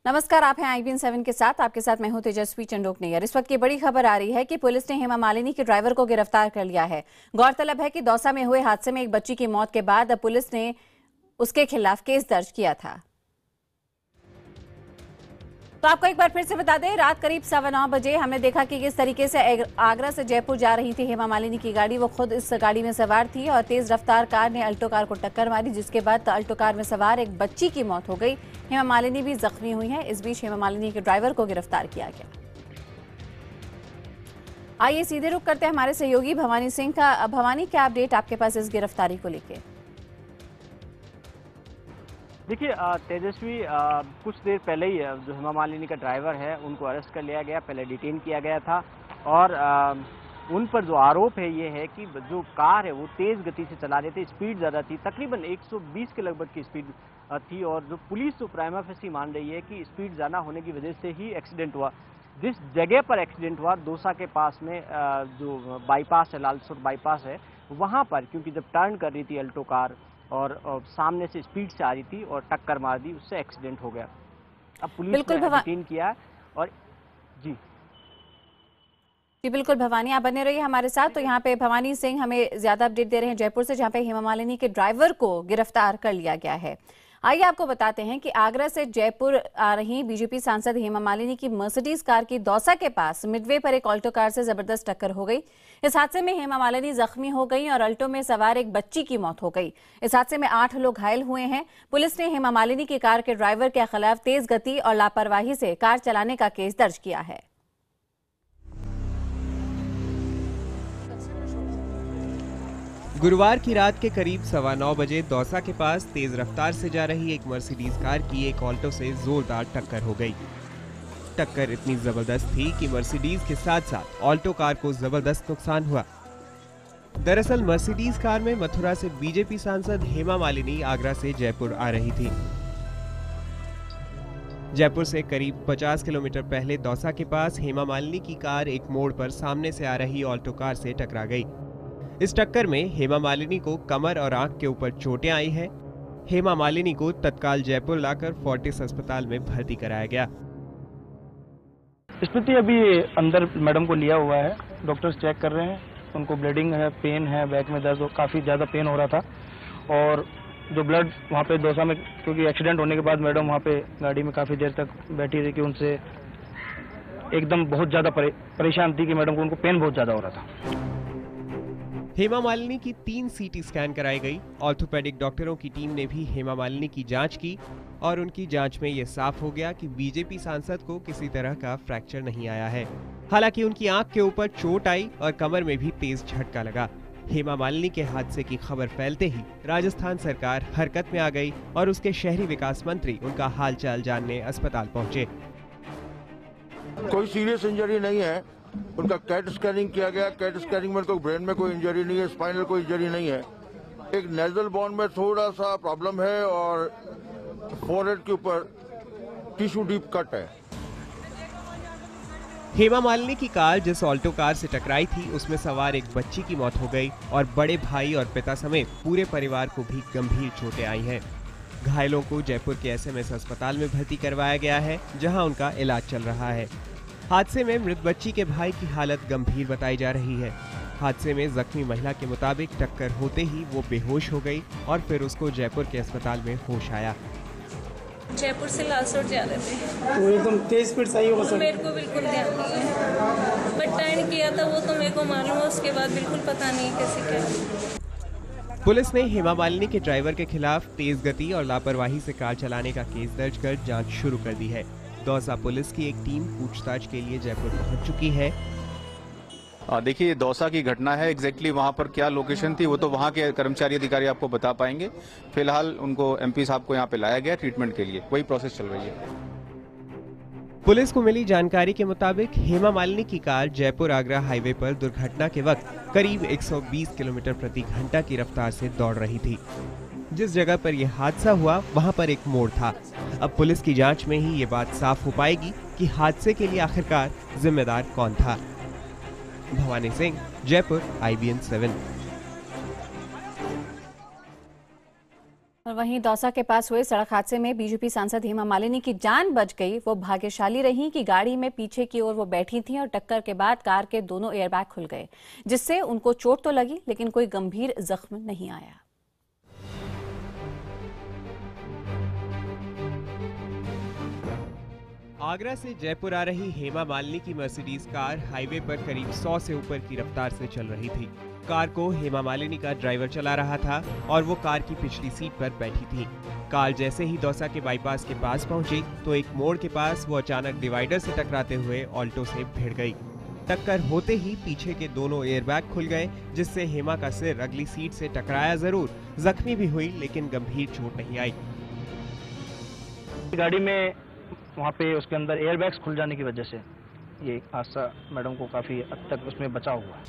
नमस्कार, आप हैं IBN 7 के साथ। आपके साथ मैं हूं तेजस्वी चंडोक नैयर। इस वक्त की बड़ी खबर आ रही है कि पुलिस ने हेमा मालिनी के ड्राइवर को गिरफ्तार कर लिया है। गौरतलब है कि दौसा में हुए हादसे में एक बच्ची की मौत के बाद अब पुलिस ने उसके खिलाफ केस दर्ज किया था। तो आपको एक बार फिर से बता दें, रात करीब 9:15 बजे हमने देखा कि किस तरीके से आगरा से जयपुर जा रही थी हेमा मालिनी की गाड़ी। वो खुद इस गाड़ी में सवार थी और तेज रफ्तार कार ने अल्टो कार को टक्कर मारी, जिसके बाद अल्टो कार में सवार एक बच्ची की मौत हो गई। हेमा मालिनी भी जख्मी हुई है। इस बीच हेमा मालिनी के ड्राइवर को गिरफ्तार किया गया। आइए सीधे रुख करते हैं हमारे सहयोगी भवानी सिंह का। भवानी, क्या अपडेट आपके पास इस गिरफ्तारी को लेकर? देखिए तेजस्वी, कुछ देर पहले ही जो हेमा मालिनी का ड्राइवर है उनको अरेस्ट कर लिया गया, पहले डिटेन किया गया था। और उन पर जो आरोप है ये है कि जो कार है वो तेज़ गति से चला रहे थे, स्पीड ज़्यादा थी, तकरीबन 120 के लगभग की स्पीड थी। और जो पुलिस जो प्राइमा फेसी मान रही है कि स्पीड ज़्यादा होने की वजह से ही एक्सीडेंट हुआ। जिस जगह पर एक्सीडेंट हुआ दौसा के पास में जो बाईपास है, लालसोट बाईपास है, वहाँ पर क्योंकि जब टर्न कर रही थी अल्टो कार और सामने से स्पीड से आ रही थी और टक्कर मार दी, उससे एक्सीडेंट हो गया। अब पुलिस ने डिटेन किया और जी बिल्कुल भवानी, आप बने रहिए हमारे साथ। तो यहाँ पे भवानी सिंह हमें ज्यादा अपडेट दे रहे हैं जयपुर से, जहाँ पे हेमा मालिनी के ड्राइवर को गिरफ्तार कर लिया गया है। आइए आपको बताते हैं कि आगरा से जयपुर आ रही बीजेपी सांसद हेमा मालिनी की मर्सिडीज कार की दौसा के पास मिडवे पर एक ऑल्टो कार से जबरदस्त टक्कर हो गई। इस हादसे में हेमा मालिनी जख्मी हो गई और अल्टो में सवार एक बच्ची की मौत हो गई। इस हादसे में 8 लोग घायल हुए हैं। पुलिस ने हेमा मालिनी की कार के ड्राइवर के खिलाफ तेज गति और लापरवाही से कार चलाने का केस दर्ज किया है। गुरुवार की रात के करीब 9:15 बजे दौसा के पास तेज रफ्तार से जा रही एक मर्सिडीज कार की एक ऑल्टो से जोरदार टक्कर हो गई। टक्कर इतनी जबरदस्त थी कि मर्सिडीज के साथ साथ ऑल्टो कार को जबरदस्त नुकसान हुआ। दरअसल मर्सिडीज कार में मथुरा से बीजेपी सांसद हेमा मालिनी आगरा से जयपुर आ रही थी। जयपुर से करीब 50 किलोमीटर पहले दौसा के पास हेमा मालिनी की कार एक मोड़ पर सामने से आ रही ऑल्टो कार से टकरा गई। इस टक्कर में हेमा मालिनी को कमर और आंख के ऊपर चोटें आई हैं। हेमा मालिनी को तत्काल जयपुर लाकर फोर्टिस अस्पताल में भर्ती कराया गया। स्थिति अभी अंदर मैडम को लिया हुआ है, डॉक्टर्स चेक कर रहे हैं। उनको ब्लीडिंग है, पेन है, बैक में दर्द, काफ़ी ज़्यादा पेन हो रहा था। और जो ब्लड वहाँ पे दौसा में, क्योंकि एक्सीडेंट होने के बाद मैडम वहाँ पे गाड़ी में काफ़ी देर तक बैठी रही कि उनसे एकदम बहुत ज़्यादा परेशान थी कि मैडम को उनको पेन बहुत ज़्यादा हो रहा था। हेमा मालिनी की 3 CT स्कैन कराई गई। ऑर्थोपेडिक डॉक्टरों की टीम ने भी हेमा मालिनी की जांच की और उनकी जांच में यह साफ हो गया कि बीजेपी सांसद को किसी तरह का फ्रैक्चर नहीं आया है। हालांकि उनकी आंख के ऊपर चोट आई और कमर में भी तेज झटका लगा। हेमा मालिनी के हादसे की खबर फैलते ही राजस्थान सरकार हरकत में आ गई और उसके शहरी विकास मंत्री उनका हालचाल जानने अस्पताल पहुंचे। कोई सीरियस इंजरी नहीं है, उनका कैट स्कैनिंग किया गया। कैट स्कैनिंग में तो ब्रेन में कोई इंजरी नहीं है, स्पाइनल कोई इंजरी नहीं है। एक नेजल बोन में थोड़ा सा प्रॉब्लम है और फोरहेड के ऊपर टिश्यू डीप कट है। हेमा मालिनी की कार जिस ऑल्टो कार से टकराई थी उसमें सवार एक बच्ची की मौत हो गई और बड़े भाई और पिता समेत पूरे परिवार को भी गंभीर चोटें आई हैं। घायलों को जयपुर के SMS अस्पताल में भर्ती करवाया गया है, जहां उनका इलाज चल रहा है। हादसे में मृत बच्ची के भाई की हालत गंभीर बताई जा रही है। हादसे में जख्मी महिला के मुताबिक टक्कर होते ही वो बेहोश हो गई और फिर उसको जयपुर के अस्पताल में होश आया। जयपुर से लालसोट जा रहे थे, वो एकदम तेज स्पीड से आई होगा सर। मेरे को बिल्कुल ध्यान नहीं है, बट टर्न किया था वो तो मेरे को मालूम है, उसके बाद बिल्कुल पता नहीं कैसे क्या। पुलिस ने हेमा मालिनी के ड्राइवर के खिलाफ तेज गति और लापरवाही से कार चलाने का केस दर्ज कर जांच शुरू कर दी है। दौसा पुलिस की एक टीम पूछताछ के लिए जयपुर पहुंच चुकी है। देखिए, दौसा की घटना है, एग्जैक्टली वहां पर क्या लोकेशन थी वो तो वहां के कर्मचारी अधिकारी आपको बता पाएंगे। फिलहाल उनको MP साहब को यहाँ पे लाया गया ट्रीटमेंट के लिए, वही प्रोसेस चल रही है। पुलिस को मिली जानकारी के मुताबिक हेमा मालिनी की कार जयपुर आगरा हाईवे पर दुर्घटना के वक्त करीब 120 किलोमीटर प्रति घंटा की रफ्तार से दौड़ रही थी। जिस जगह पर यह हादसा हुआ वहां पर एक मोड़ था। अब पुलिस की जांच में ही ये बात साफ हो पाएगी कि हादसे के लिए आखिरकार जिम्मेदार कौन था। भवानी सिंह, जयपुर, IBN 7। और वहीं दौसा के पास हुए सड़क हादसे में बीजेपी सांसद हेमा मालिनी की जान बच गई। वो भाग्यशाली रहीं कि गाड़ी में पीछे की ओर वो बैठी थीं और टक्कर के बाद कार के दोनों एयरबैग खुल गए, जिससे उनको चोट तो लगी लेकिन कोई गंभीर जख्म नहीं आया। आगरा से जयपुर आ रही हेमा मालिनी की मर्सिडीज कार हाईवे पर करीब 100 से ऊपर की रफ्तार से चल रही थी। कार को हेमा मालिनी का ड्राइवर चला रहा था और वो कार की पिछली सीट पर बैठी थी। कार जैसे ही दौसा के बाईपास के पास पहुंची तो एक मोड़ के पास वो अचानक डिवाइडर से टकराते हुए ऑल्टो से भिड़ गई। टक्कर होते ही पीछे के दोनों एयरबैग खुल गए, जिससे हेमा का सिर अगली सीट से टकराया जरूर, जख्मी भी हुई लेकिन गंभीर चोट नहीं आई। गाड़ी में वहाँ पे उसके अंदर एयरबैग्स खुल जाने की वजह से ये हादसा मैडम को काफी हद तक उसमें बचाव हुआ।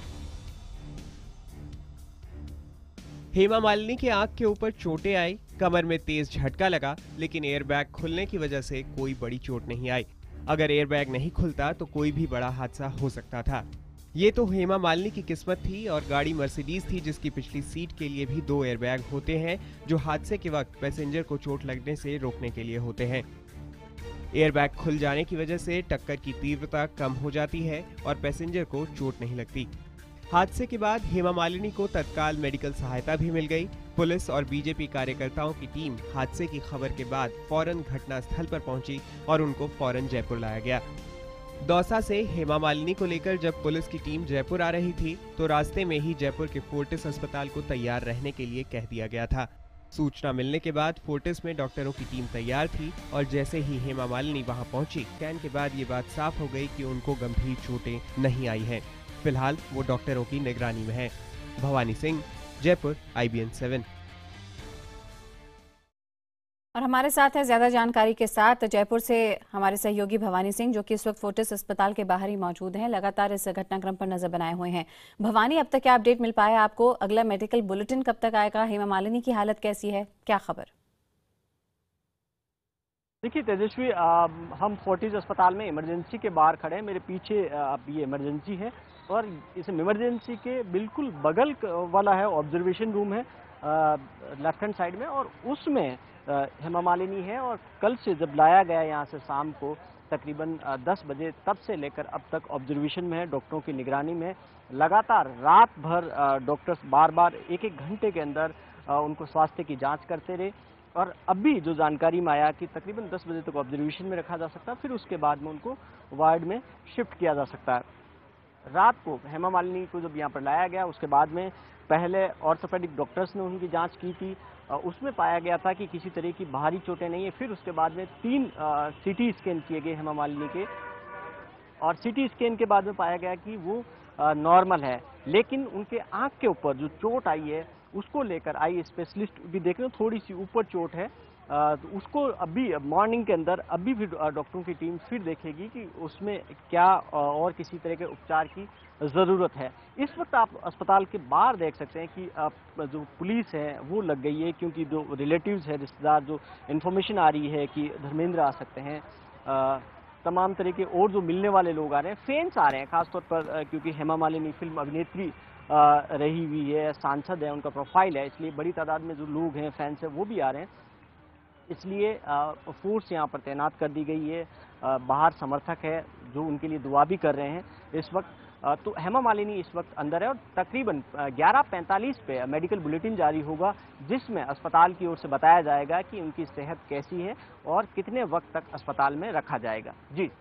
हेमा मालिनी के आंख के ऊपर चोटें आई, कमर में तेज झटका लगा, लेकिन एयरबैग खुलने की वजह से कोई बड़ी चोट नहीं आई। अगर एयरबैग नहीं खुलता तो कोई भी बड़ा हादसा हो सकता था। ये तो हेमा मालिनी की किस्मत थी और गाड़ी मर्सिडीज थी जिसकी पिछली सीट के लिए भी 2 एयरबैग होते हैं, जो हादसे के वक्त पैसेंजर को चोट लगने से रोकने के लिए होते हैं। एयरबैग खुल जाने की वजह से टक्कर की तीव्रता कम हो जाती है और पैसेंजर को चोट नहीं लगती। हादसे के बाद हेमा मालिनी को तत्काल मेडिकल सहायता भी मिल गई। पुलिस और बीजेपी कार्यकर्ताओं की टीम हादसे की खबर के बाद फौरन घटनास्थल पर पहुंची और उनको फौरन जयपुर लाया गया। दौसा से हेमा मालिनी को लेकर जब पुलिस की टीम जयपुर आ रही थी तो रास्ते में ही जयपुर के फोर्टिस अस्पताल को तैयार रहने के लिए कह दिया गया था। सूचना मिलने के बाद फोर्टिस में डॉक्टरों की टीम तैयार थी और जैसे ही हेमा मालिनी वहां पहुंची, स्कैन के बाद ये बात साफ हो गई कि उनको गंभीर चोटें नहीं आई हैं। फिलहाल वो डॉक्टरों की निगरानी में हैं। भवानी सिंह, जयपुर, IBN 7। और हमारे साथ है ज्यादा जानकारी के साथ जयपुर से हमारे सहयोगी भवानी सिंह, जो कि इस वक्त फोर्टिस अस्पताल के बाहर ही मौजूद हैं, लगातार इस घटनाक्रम पर नजर बनाए हुए हैं। भवानी, अब तक क्या अपडेट मिल पाया आपको? अगला मेडिकल बुलेटिन कब तक आएगा? हेमा मालिनी की हालत कैसी है, क्या खबर? देखिए तेजस्वी, हम फोर्टिस अस्पताल में इमरजेंसी के बाहर खड़े हैं। मेरे पीछे ये इमरजेंसी है और इस इमरजेंसी के बिल्कुल बगल वाला है ऑब्जर्वेशन रूम है लेफ्ट हैंड साइड में, और उसमें हेमा मालिनी है। और कल से जब लाया गया यहाँ से शाम को तकरीबन 10 बजे, तब से लेकर अब तक ऑब्जर्वेशन में है, डॉक्टरों की निगरानी में। लगातार रात भर डॉक्टर्स बार बार एक घंटे के अंदर उनको स्वास्थ्य की जांच करते रहे। और अभी जो जानकारी में आया कि तकरीबन 10 बजे तक ऑब्जर्वेशन में रखा जा सकता है, फिर उसके बाद में उनको वार्ड में शिफ्ट किया जा सकता है। रात को हेमा मालिनी को जब यहाँ पर लाया गया, उसके बाद में पहले ऑर्थोपेडिक डॉक्टर्स ने उनकी जांच की थी, उसमें पाया गया था कि किसी तरह की बाहरी चोटें नहीं है। फिर उसके बाद में 3 CT स्कैन किए गए हेमा मालिनी के, और CT स्कैन के बाद में पाया गया कि वो नॉर्मल है। लेकिन उनके आंख के ऊपर जो चोट आई है, उसको लेकर आई स्पेशलिस्ट भी देख रहे हो, थोड़ी सी ऊपर चोट है। तो उसको अभी मॉर्निंग के अंदर अभी भी डॉक्टरों की टीम फिर देखेगी कि उसमें क्या और किसी तरह के उपचार की ज़रूरत है। इस वक्त आप अस्पताल के बाहर देख सकते हैं कि जो पुलिस है वो लग गई है, क्योंकि जो रिलेटिव्स है, रिश्तेदार, जो इन्फॉर्मेशन आ रही है कि धर्मेंद्र आ सकते हैं, तमाम तरह के और जो मिलने वाले लोग आ रहे हैं, फैंस आ रहे हैं खासतौर पर, क्योंकि हेमा मालिनी फिल्म अभिनेत्री रही हुई है, सांसद है, उनका प्रोफाइल है, इसलिए बड़ी तादाद में जो लोग हैं, फैंस हैं, वो भी आ रहे हैं। इसलिए फोर्स यहाँ पर तैनात कर दी गई है। बाहर समर्थक है जो उनके लिए दुआ भी कर रहे हैं इस वक्त। तो हेमा मालिनी इस वक्त अंदर है और तकरीबन 11:45 पे मेडिकल बुलेटिन जारी होगा, जिसमें अस्पताल की ओर से बताया जाएगा कि उनकी सेहत कैसी है और कितने वक्त तक अस्पताल में रखा जाएगा। जी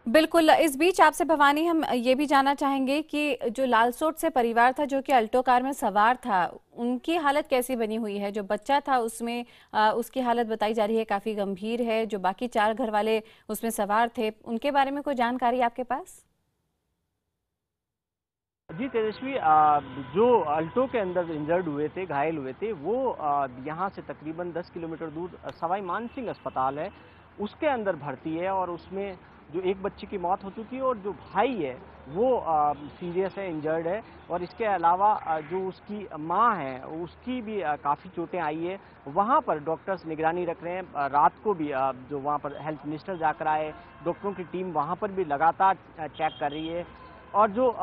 बिल्कुल। इस बीच आपसे भवानी हम ये भी जानना चाहेंगे कि जो लालसोट से परिवार था जो कि अल्टो कार में सवार था, उनकी हालत कैसी बनी हुई है? जो बच्चा था उसमें उसकी हालत बताई जा रही है काफ़ी गंभीर है। जो बाकी 4 घर वाले उसमें सवार थे, उनके बारे में कोई जानकारी आपके पास? जी तेजस्वी, जो अल्टो के अंदर इंजर्ड हुए थे, घायल हुए थे, वो यहाँ से तकरीबन 10 किलोमीटर दूर सवाई मानसिंह अस्पताल है, उसके अंदर भर्ती है। और उसमें जो एक बच्चे की मौत हो चुकी है और जो भाई है वो सीरियस है, इंजर्ड है। और इसके अलावा जो उसकी माँ है उसकी भी काफ़ी चोटें आई है। वहाँ पर डॉक्टर्स निगरानी रख रहे हैं। रात को भी जो वहाँ पर हेल्थ मिनिस्टर जाकर आए, डॉक्टरों की टीम वहाँ पर भी लगातार चेक कर रही है। और जो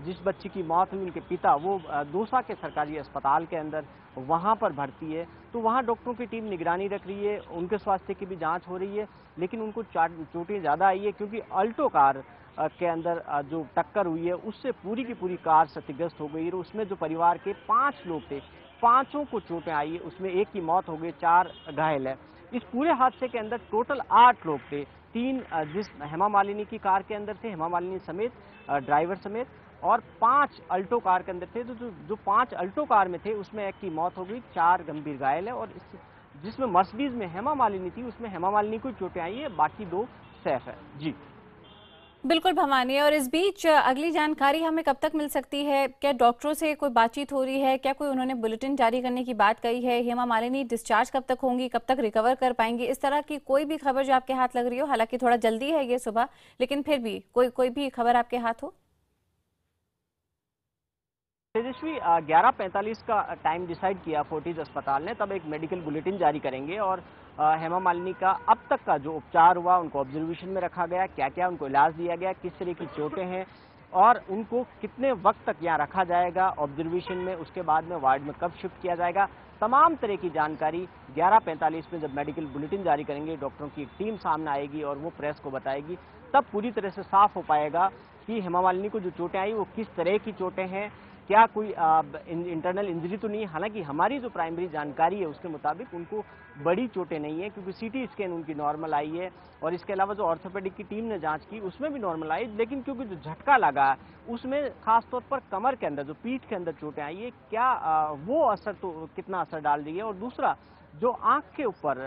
जिस बच्ची की मौत हुई उनके पिता वो दौसा के सरकारी अस्पताल के अंदर वहाँ पर भर्ती है। तो वहाँ डॉक्टरों की टीम निगरानी रख रही है, उनके स्वास्थ्य की भी जांच हो रही है, लेकिन उनको चोटें ज़्यादा आई है क्योंकि अल्टो कार के अंदर जो टक्कर हुई है उससे पूरी की पूरी कार क्षतिग्रस्त हो गई और उसमें जो परिवार के 5 लोग थे, पांचों को चोटें आई है। उसमें एक की मौत हो गई, 4 घायल है। इस पूरे हादसे के अंदर टोटल 8 लोग थे, 3 जिस हेमा मालिनी की कार के अंदर थे, हेमा मालिनी समेत, ड्राइवर समेत, और 5 अल्टो कार के अंदर थे। तो जो 5 अल्टो कार में थे उसमें एक की मौत हो गई, 4 गंभीर घायल है। और जिसमें मर्सिडीज में हेमा मालिनी थी उसमें हेमा मालिनी को चोटें आई है, बाकी 2 सेफ है। जी बिल्कुल भवानी, और इस बीच अगली जानकारी हमें कब तक मिल सकती है? क्या डॉक्टरों से कोई बातचीत हो रही है? क्या कोई उन्होंने बुलेटिन जारी करने की बात कही है? हेमा मालिनी डिस्चार्ज कब तक होंगी, कब तक रिकवर कर पाएंगी? इस तरह की कोई भी खबर जो आपके हाथ लग रही हो, हालांकि थोड़ा जल्दी है ये सुबह, लेकिन फिर भी कोई भी खबर आपके हाथ हो? तेजस्वी 11:45 का टाइम डिसाइड किया फोर्टिज अस्पताल ने, तब एक मेडिकल बुलेटिन जारी करेंगे और हेमा मालिनी का अब तक का जो उपचार हुआ, उनको ऑब्जर्वेशन में रखा गया, क्या क्या उनको इलाज दिया गया, किस तरह की चोटें हैं और उनको कितने वक्त तक यहाँ रखा जाएगा ऑब्जर्वेशन में, उसके बाद में वार्ड में कब शिफ्ट किया जाएगा, तमाम तरह की जानकारी 11:45 में जब मेडिकल बुलेटिन जारी करेंगे, डॉक्टरों की एक टीम सामने आएगी और वो प्रेस को बताएगी, तब पूरी तरह से साफ हो पाएगा कि हेमा मालिनी को जो चोटें आई वो किस तरह की चोटें हैं, क्या कोई इंटरनल इंजरी तो नहीं है। हालांकि हमारी जो प्राइमरी जानकारी है उसके मुताबिक उनको बड़ी चोटें नहीं है क्योंकि सीटी स्कैन उनकी नॉर्मल आई है और इसके अलावा जो ऑर्थोपेडिक की टीम ने जांच की उसमें भी नॉर्मल आई, लेकिन क्योंकि जो झटका लगा उसमें खासतौर पर कमर के अंदर, जो पीठ के अंदर चोटें आई है, क्या वो असर तो कितना असर डाल रही है, और दूसरा जो आंख के ऊपर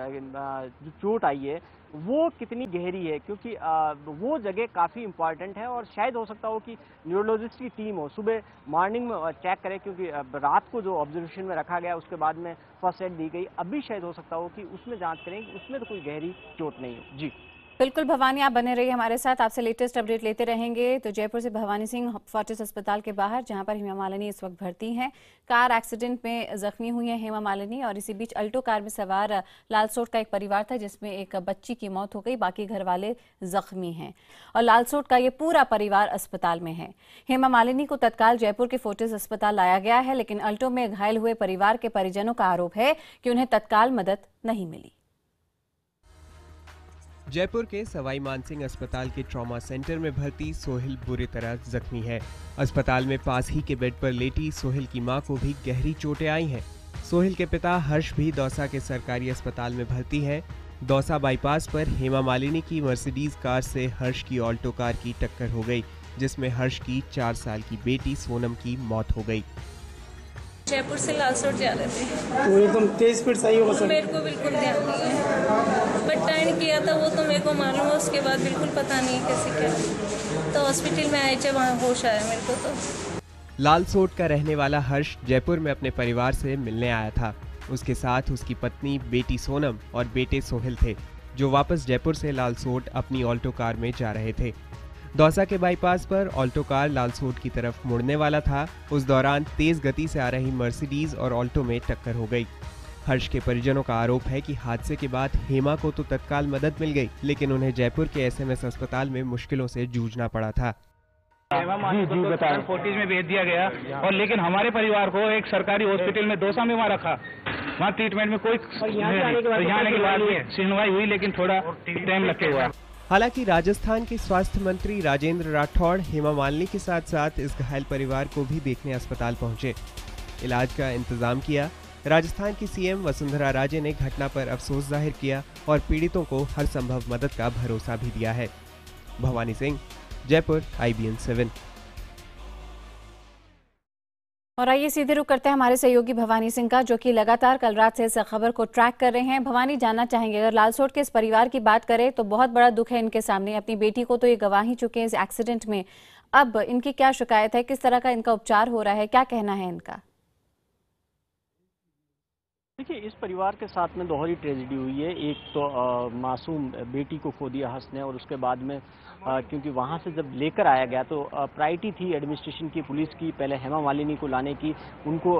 जो चोट आई है वो कितनी गहरी है, क्योंकि वो जगह काफ़ी इंपॉर्टेंट है और शायद हो सकता हो कि न्यूरोलॉजिस्ट की टीम हो सुबह मॉर्निंग में चेक करे, क्योंकि रात को जो ऑब्जर्वेशन में रखा गया उसके बाद में फर्स्ट एड दी गई, अभी शायद हो सकता हो कि उसमें जांच करें कि उसमें तो कोई गहरी चोट नहीं हो। जी बिल्कुल भवानी, आप बने रहिए हमारे साथ, आपसे लेटेस्ट अपडेट लेते रहेंगे। तो जयपुर से भवानी सिंह फोर्टिस अस्पताल के बाहर, जहां पर हेमा मालिनी इस वक्त भर्ती हैं। कार एक्सीडेंट में जख्मी हुई है हेमा मालिनी, और इसी बीच अल्टो कार में सवार लालसोट का एक परिवार था जिसमें एक बच्ची की मौत हो गई, बाकी घर वाले जख्मी हैं और लालसोट का ये पूरा परिवार अस्पताल में है। हेमा मालिनी को तत्काल जयपुर के फोर्टिस अस्पताल लाया गया है, लेकिन अल्टो में घायल हुए परिवार के परिजनों का आरोप है कि उन्हें तत्काल मदद नहीं मिली। जयपुर के सवाई मानसिंह अस्पताल के ट्रॉमा सेंटर में भर्ती सोहिल बुरी तरह जख्मी है। अस्पताल में पास ही के बेड पर लेटी सोहिल की मां को भी गहरी चोटें आई हैं। सोहिल के पिता हर्ष भी दौसा के सरकारी अस्पताल में भर्ती है। दौसा बाईपास पर हेमा मालिनी की मर्सिडीज कार से हर्ष की ऑल्टो कार की टक्कर हो गई, जिसमें हर्ष की 4 साल की बेटी सोनम की मौत हो गई। जयपुर से लालसोट जा रहे थे तो एकदम तेज स्पीड सही होगा सर? मेरे को बिल्कुल ध्यान नहीं है, बट टर्न किया था वो तो मेरे को मालूम है, उसके बाद बिल्कुल पता नहीं कैसे क्या, तो हॉस्पिटल में आए थे, वहाँ होश आया मेरे को। तो लालसोट का रहने वाला हर्ष जयपुर में अपने परिवार से मिलने आया था। उसके साथ उसकी पत्नी, बेटी सोनम और बेटे सोहिल थे, जो वापस जयपुर से लालसोट अपनी ऑल्टो कार में जा रहे थे। दौसा के बाईपास पर ऑल्टो कार लालसोट की तरफ मुड़ने वाला था। उस दौरान तेज गति से आ रही मर्सिडीज और ऑल्टो में टक्कर हो गई। हर्ष के परिजनों का आरोप है कि हादसे के बाद हेमा को तो तत्काल मदद मिल गई, लेकिन उन्हें जयपुर के एसएमएस अस्पताल में मुश्किलों से जूझना पड़ा था। जी फोर्टिज में भेज दिया गया, और लेकिन हमारे परिवार को एक सरकारी हॉस्पिटल में दौसा में वहाँ रखा, वहाँ ट्रीटमेंट में कोई यहाँ आने के बाद सुनवाई हुई, लेकिन थोड़ा टाइम लग के हुआ। हालांकि राजस्थान के स्वास्थ्य मंत्री राजेंद्र राठौड़ हेमा मालिनी के साथ साथ इस घायल परिवार को भी देखने अस्पताल पहुंचे, इलाज का इंतजाम किया। राजस्थान की सीएम वसुंधरा राजे ने घटना पर अफसोस जाहिर किया और पीड़ितों को हर संभव मदद का भरोसा भी दिया है। भवानी सिंह, जयपुर, IBN 7। और आइए सीधे रुक करते हैं हमारे सहयोगी भवानी सिंह का, जो कि लगातार कल रात से इस खबर को ट्रैक कर रहे हैं। भवानी, जानना चाहेंगे, अगर लालसोट के इस परिवार की बात करें तो बहुत बड़ा दुख है इनके सामने, अपनी बेटी को तो ये गंवा ही चुके हैं इस एक्सीडेंट में। अब इनकी क्या शिकायत है, किस तरह का इनका उपचार हो रहा है, क्या कहना है इनका? देखिए, इस परिवार के साथ में दोहरी ट्रेजेडी हुई है। एक तो मासूम बेटी को खो दिया हंस ने, और उसके बाद में क्योंकि वहाँ से जब लेकर आया गया तो प्रायोरिटी थी एडमिनिस्ट्रेशन की, पुलिस की, पहले हेमा मालिनी को लाने की, उनको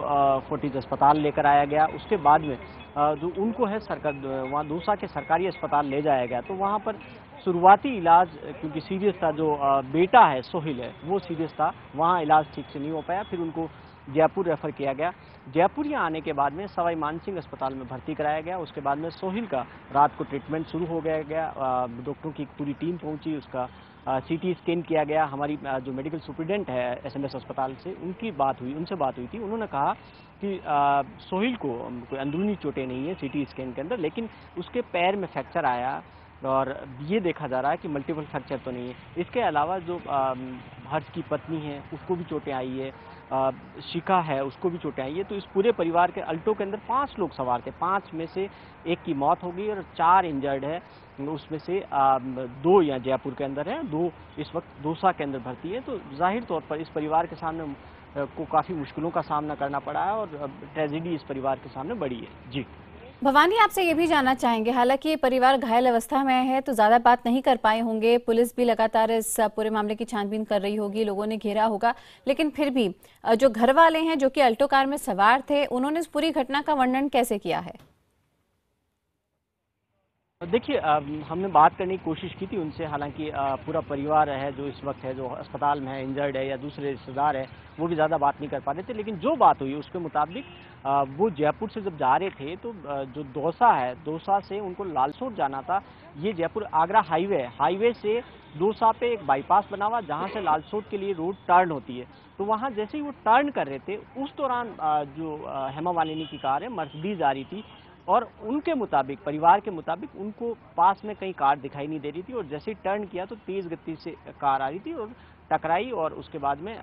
फोर्टिज अस्पताल लेकर आया गया। उसके बाद में जो उनको है सरकार वहाँ दौसा के सरकारी अस्पताल ले जाया गया, तो वहाँ पर शुरुआती इलाज क्योंकि सीरियस था, जो बेटा है सोहिल है वो सीरियस था, वहाँ इलाज ठीक से नहीं हो पाया, फिर उनको जयपुर रेफर किया गया। जयपुर यहाँ आने के बाद में सवाई मानसिंह अस्पताल में भर्ती कराया गया। उसके बाद में सोहिल का रात को ट्रीटमेंट शुरू हो गया। डॉक्टरों की पूरी टीम पहुंची, उसका सीटी स्कैन किया गया। हमारी जो मेडिकल सुप्रिटेंडेंट है एसएमएस अस्पताल से उनसे बात हुई थी। उन्होंने कहा कि सोहिल को कोई अंदरूनी चोटें नहीं है सीटी स्कैन के अंदर, लेकिन उसके पैर में फ्रैक्चर आया और ये देखा जा रहा है कि मल्टीपल फ्रैक्चर तो नहीं है। इसके अलावा जो हर्ष की पत्नी है उसको भी चोटें आई है, शिखा है उसको भी चोटें आई है। तो इस पूरे परिवार के अल्टो के अंदर 5 लोग सवार थे, 5 में से 1 की मौत हो गई और 4 इंजर्ड है। उसमें से 2 यहाँ जयपुर के अंदर है, 2 इस वक्त दौसा के अंदर भर्ती है। तो जाहिर तौर पर इस परिवार के सामने को काफ़ी मुश्किलों का सामना करना पड़ा है और ट्रेजेडी इस परिवार के सामने बड़ी है। जी भवानी, आपसे ये भी जानना चाहेंगे, हालांकि ये परिवार घायल अवस्था में है तो ज़्यादा बात नहीं कर पाए होंगे, पुलिस भी लगातार इस पूरे मामले की छानबीन कर रही होगी, लोगों ने घेरा होगा, लेकिन फिर भी जो घर वाले हैं जो कि अल्टो कार में सवार थे, उन्होंने इस पूरी घटना का वर्णन कैसे किया है? देखिए, हमने बात करने की कोशिश की थी उनसे, हालांकि पूरा परिवार है जो इस वक्त है, जो अस्पताल में है, इंजर्ड है या दूसरे रिश्तेदार है, वो भी ज़्यादा बात नहीं कर पा रहे थे। लेकिन जो बात हुई उसके मुताबिक वो जयपुर से जब जा रहे थे तो जो दौसा है, दौसा से उनको लालसोट जाना था। ये जयपुर आगरा हाईवे से दौसा पे एक बाईपास बना हुआ जहाँ से लालसोट के लिए रोड टर्न होती है। तो वहाँ जैसे ही वो टर्न कर रहे थे उस दौरान जो हेमा मालिनी की कार है मर्सिडीज आ रही थी और उनके मुताबिक, परिवार के मुताबिक, उनको पास में कहीं कार दिखाई नहीं दे रही थी और जैसे ही टर्न किया तो तेज़ गति से कार आ रही थी और टकराई और उसके बाद में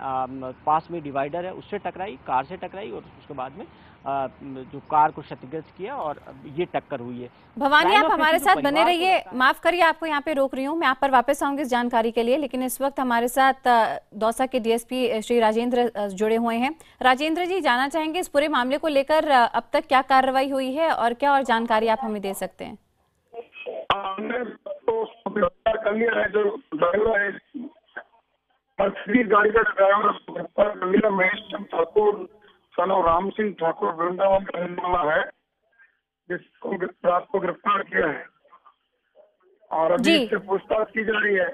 पास में डिवाइडर है उससे टकराई, कार से टकराई और उसके बाद में जो कार को क्षतिग्रस्त किया और ये टक्कर हुई है। भवानी, आप हमारे साथ बने रहिए, माफ करिए आपको यहाँ पे रोक रही हूँ, मैं आप पर वापस आऊंगी इस जानकारी के लिए, लेकिन इस वक्त हमारे साथ दौसा के डीएसपी श्री राजेंद्र जुड़े हुए हैं। राजेंद्र जी, जानना चाहेंगे इस पूरे मामले को लेकर अब तक क्या कार्रवाई हुई है और क्या और जानकारी आप हमें दे सकते हैं? हमने तो गिरफ्तार कर लिया है, जो ड्राइवर है मर्सिडीज गाड़ी का ड्राइवर गिरफ्तार कर लिया। महेश ठाकुर सन ऑफ राम सिंह ठाकुर वृंदावन का रहने वाला है, जिसको रात को गिरफ्तार किया है और अभी इससे पूछताछ की जा रही है।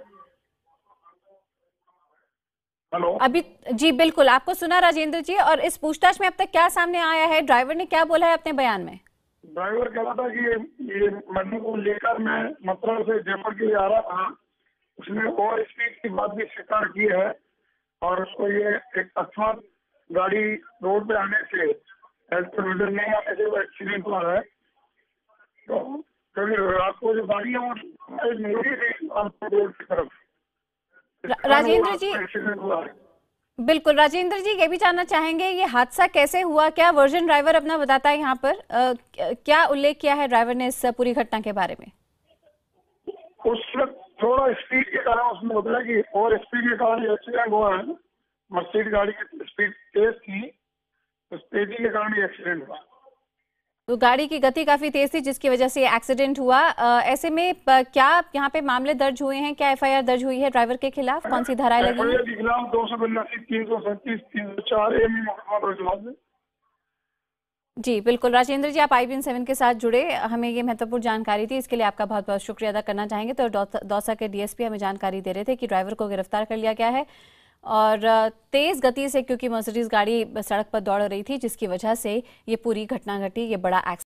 हेलो, अभी जी बिल्कुल आपको सुना राजेंद्र जी। और इस पूछताछ में अब तक क्या सामने आया है? ड्राइवर ने क्या बोला है अपने बयान में? ड्राइवर कह रहा था कि ये मंडी को लेकर मैं मथुरा से जयपुर के लिए आ रहा था, उसने ओवर स्पीड की बात भी स्वीकार की है और उसको ये एक अकस्मात गाड़ी रोड पे आने से, नजर नहीं आने से वो एक्सीडेंट हुआ है। तो क्योंकि रात को जो गाड़ी है वो मेरी थी रोड की तरफ। राजेंद्र जी, एक्सीडेंट हुआ है। बिल्कुल राजेंद्र जी, ये भी जानना चाहेंगे ये हादसा कैसे हुआ, क्या वर्जन ड्राइवर अपना बताता है यहाँ पर, क्या उल्लेख किया है ड्राइवर ने इस पूरी घटना के बारे में? उस वक्त थोड़ा स्पीड के कारण उसने बताया कि और स्पीड के कारण एक्सीडेंट हुआ है। मर्सिडीज गाड़ी की स्पीड तेज थी, उस तेजी के कारण ये एक्सीडेंट हुआ। तो गाड़ी की गति काफी तेज थी जिसकी वजह से एक्सीडेंट हुआ। ऐसे में क्या यहाँ पे मामले दर्ज हुए हैं, क्या एफआईआर दर्ज हुई है ड्राइवर के खिलाफ, कौन सी धाराएं लगी हैं? के खिलाफ 282, 337, 304 एमई मुकदमा दर्ज है। जी बिल्कुल राजेंद्र जी, आप IBN7 के साथ जुड़े, हमें ये महत्वपूर्ण जानकारी थी, इसके लिए आपका बहुत बहुत शुक्रिया अदा करना चाहेंगे। तो दौसा के डीएसपी हमें जानकारी दे रहे थे कि ड्राइवर को गिरफ्तार कर लिया गया है और तेज गति से, क्योंकि मर्सिडीज गाड़ी सड़क पर दौड़ रही थी जिसकी वजह से ये पूरी घटना घटी, ये बड़ा एक्सीडेंट